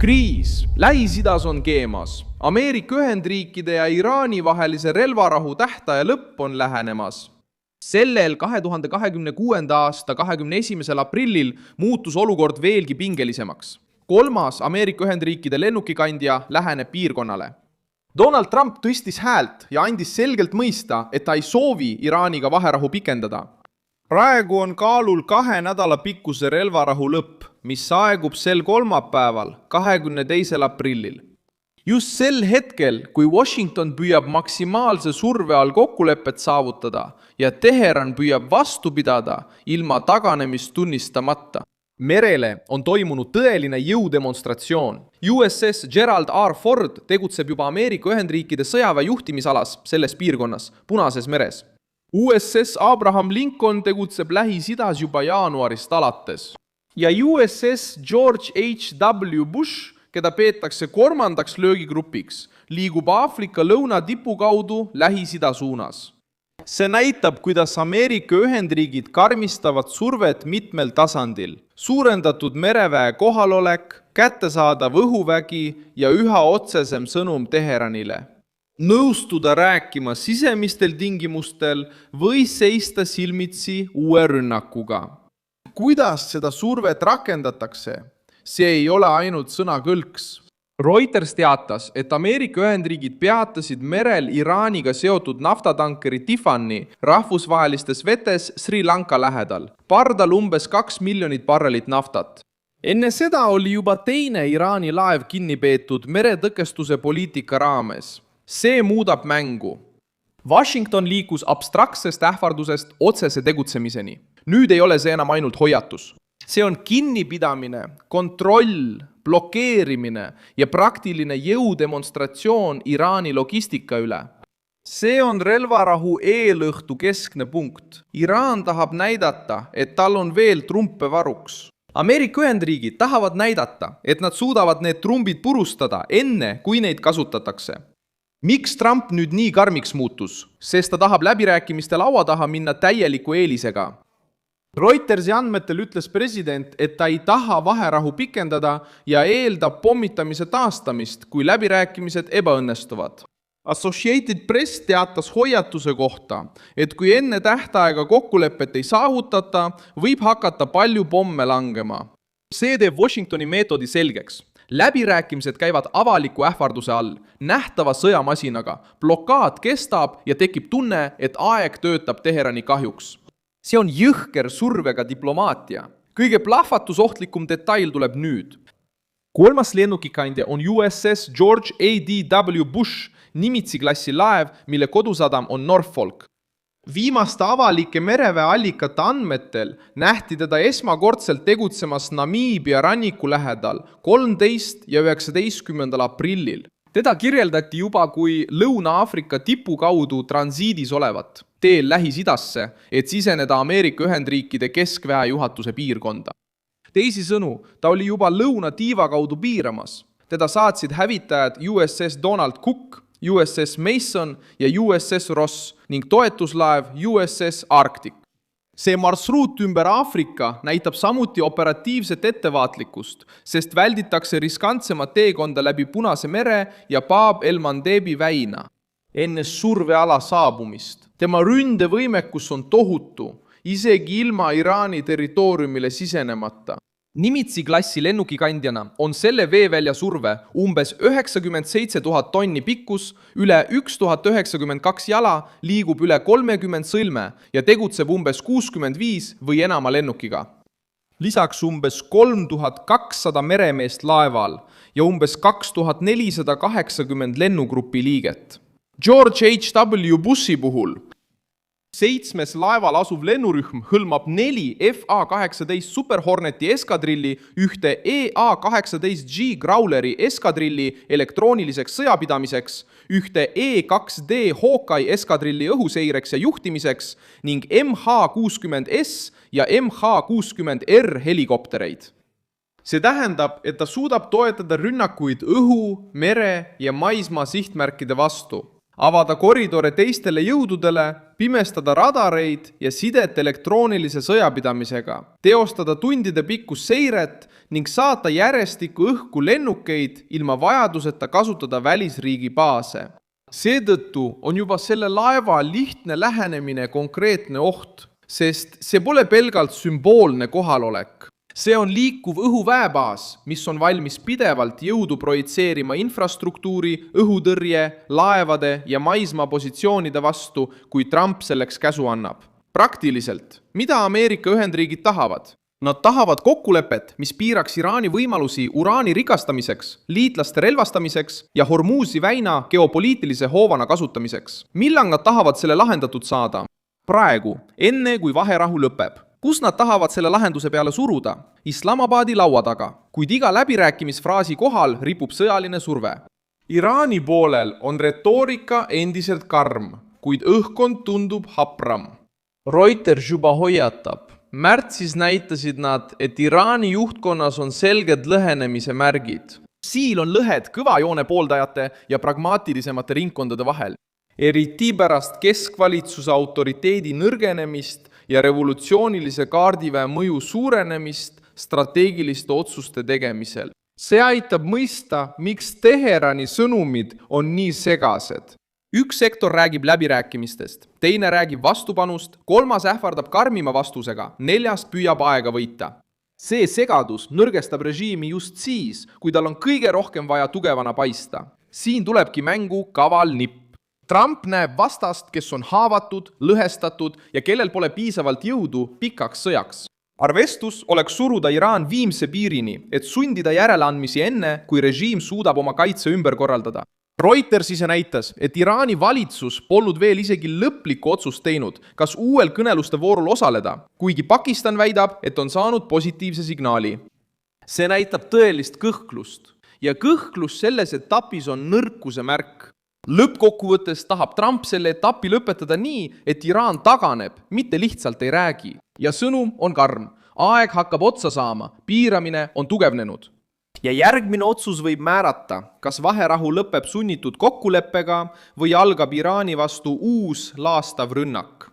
Kriis. Lähis-Idas on keemas. Ameerika Ühendriikide ja Iraani vahelise relvarahu tähtaja lõpp on lähenemas. Sellel 2026. aasta 21. aprillil muutus olukord veelgi pingelisemaks. 3. Ameerika Ühendriikide lennukikandja läheneb piirkonnale. Donald Trump tõstis häält ja andis selgelt mõista, et ta ei soovi Iraaniga vaherahu pikendada. Praegu on kaalul 2 nädala pikkuse relvarahu lõpp, mis aegub sel kolmapäeval, 22. aprillil. Just sel hetkel, kui Washington püüab maksimaalse surve all kokkulepet saavutada ja Teheran püüab vastu pidada ilma taganemist tunnistamata. Merele on toimunud tõeline jõudemonstratsioon. USS Gerald R. Ford tegutseb juba Ameerika Ühendriikide sõjaväe juhtimisalas selles piirkonnas, Punases meres. USS Abraham Lincoln tegutseb Lähis-Idas juba jaanuarist alates. Ja USS George H.W. Bush, keda peetakse 3. löögigrupiks, liigub Aafrika lõunatipu kaudu Lähis-Ida suunas. See näitab, kuidas Ameerika Ühendriigid karmistavad survet mitmel tasandil. Suurendatud mereväe kohalolek, kättesaadav õhuvägi ja üha otsesem sõnum Teheranile. Nõustuda rääkima sisemistel tingimustel või seista silmitsi uue rünnakuga. Kuidas seda survet rakendatakse? See ei ole ainult sõnakõlks. Reuters teatas, et Ameerika Ühendriigid peatasid merel Iraaniga seotud naftatankeri Tiffany rahvusvahelistes vetes Sri Lanka lähedal. Pardal umbes 2 miljonit barrelit naftat. Enne seda oli juba teine Iraani laev kinni peetud meretõkestuse poliitika raames. See muudab mängu. Washington liikus abstraktsest ähvardusest otsese tegutsemiseni. Nüüd ei ole see enam ainult hoiatus. See on kinnipidamine, kontroll, blokeerimine ja praktiline jõudemonstratsioon Iraani logistika üle. See on relvarahu eelõhtu keskne punkt. Iraan tahab näidata, et tal on veel trumpe varuks. Ameerika Ühendriigid tahavad näidata, et nad suudavad need trumbid purustada enne, kui neid kasutatakse. Miks Trump nüüd nii karmiks muutus? Sest ta tahab läbirääkimiste laua taha minna täieliku eelisega. Reutersi andmetel ütles president, et ta ei taha vaherahu pikendada ja eeldab pommitamise taastamist, kui läbirääkimised ebaõnnestuvad. Associated Press teatas hoiatuse kohta, et kui enne tähtaega kokkulepet ei saavutata, võib hakata palju pomme langema. See teeb Washingtoni meetodi selgeks. Läbirääkimised käivad avaliku ähvarduse all, nähtava sõjamasinaga. Blokaad kestab ja tekib tunne, et aeg töötab Teherani kahjuks. See on jõhker survega diplomaatia. Kõige plahvatusohtlikum detail tuleb nüüd. 3. lennukikandja on USS George A.D.W. Bush, Nimitsi-klassi laev, mille kodusadam on Norfolk. Viimaste avalike mereväeallikate andmetel nähti teda esmakordselt tegutsemas Namiibia ranniku lähedal 13. ja 19. aprillil. Teda kirjeldati juba kui Lõuna-Aafrika tipu kaudu transiidis olevat, teel Lähis-Idasse, et siseneda Ameerika Ühendriikide keskväe juhatuse piirkonda. Teisisõnu, ta oli juba lõunatiiva kaudu piiramas. Teda saatsid hävitajad USS Donald Cook, USS Mason ja USS Ross ning toetuslaev USS Arctic. See marsruut ümber Aafrika näitab samuti operatiivset ettevaatlikkust, sest välditakse riskantsemat teekonda läbi Punase mere ja Bab el-Mandebi väina. Enne surveala saabumist. Tema ründevõimekus on tohutu, isegi ilma Iraani territooriumile sisenemata. Nimitsi-klassi lennukikandjana on selle veevälja surve umbes 97 000 tonni pikkus, üle 1092 jala, liigub üle 30 sõlme ja tegutseb umbes 65 või enama lennukiga. Lisaks umbes 3200 meremeest laeval ja umbes 2480 lennugrupi liiget. George H.W. Bushi puhul 7. laeval asuv lennurühm hõlmab 4 FA-18 Super Horneti eskadrilli, ühte EA-18G Growleri eskadrilli elektrooniliseks sõjapidamiseks, ühte E-2D Hawkeye eskadrilli õhuseireks ja juhtimiseks ning MH-60S ja MH-60R helikoptereid. See tähendab, et ta suudab toetada rünnakuid õhu, mere ja maismaa sihtmärkide vastu. avada koridore teistele jõududele, pimestada radareid ja sidet elektroonilise sõjapidamisega, teostada tundide pikkust seiret ning saata järjestikku õhku lennukeid ilma vajaduseta kasutada välisriigi baase. Seetõttu on juba selle laeva lihtne lähenemine konkreetne oht, sest see pole pelgalt sümboolne kohalolek. See on liikuv õhuväebaas, mis on valmis pidevalt jõudu projitseerima infrastruktuuri, õhutõrje, laevade ja maismaa positsioonide vastu, kui Trump selleks käsu annab. Praktiliselt, mida Ameerika Ühendriigid tahavad? Nad tahavad kokkulepet, mis piiraks Iraani võimalusi uraani rikastamiseks, liitlaste relvastamiseks ja Hormuzi väina geopoliitilise hoovana kasutamiseks. Millal nad tahavad selle lahendatud saada? Praegu, enne kui vaherahu lõpeb. Kus nad tahavad selle lahenduse peale suruda? Islamabadi laua taga, kuid iga läbirääkimisfraasi kohal ripub sõjaline surve. Iraani poolel on retoorika endiselt karm, kuid õhkkond tundub hapram. Reuters juba hoiatab. Märtsis näitasid nad, et Iraani juhtkonnas on selged lõhenemise märgid. Siil on lõhed kõvajoone pooldajate ja pragmaatilisemate ringkondade vahel. Eriti pärast keskvalitsuse autoriteedi nõrgenemist ja revolutsioonilise kaardiväe mõju suurenemist strateegiliste otsuste tegemisel. See aitab mõista, miks Teherani sõnumid on nii segased. Üks sektor räägib läbirääkimistest, teine räägib vastupanust, kolmas ähvardab karmima vastusega, neljas püüab aega võita. See segadus nõrgestab režiimi just siis, kui tal on kõige rohkem vaja tugevana paista. Siin tulebki mängu kaval nipp. Trump näeb vastast, kes on haavatud, lõhestatud ja kellel pole piisavalt jõudu pikaks sõjaks. Arvestus oleks suruda Iraan viimse piirini, et sundida järeleandmisi enne, kui režiim suudab oma kaitse ümber korraldada. Reuters ise näitas, et Iraani valitsus polnud veel isegi lõplikku otsust teinud, kas uuel kõneluste voorul osaleda, kuigi Pakistan väidab, et on saanud positiivse signaali. See näitab tõelist kõhklust ja kõhklus selles etapis on nõrkuse märk. Lõppkokkuvõttes tahab Trump selle etapi lõpetada nii, et Iraan taganeb, mitte lihtsalt ei räägi. Ja sõnum on karm. Aeg hakkab otsa saama, piiramine on tugevnenud. Ja järgmine otsus võib määrata, kas vaherahu lõpeb sunnitud kokkuleppega või algab Iraani vastu uus laastav rünnak.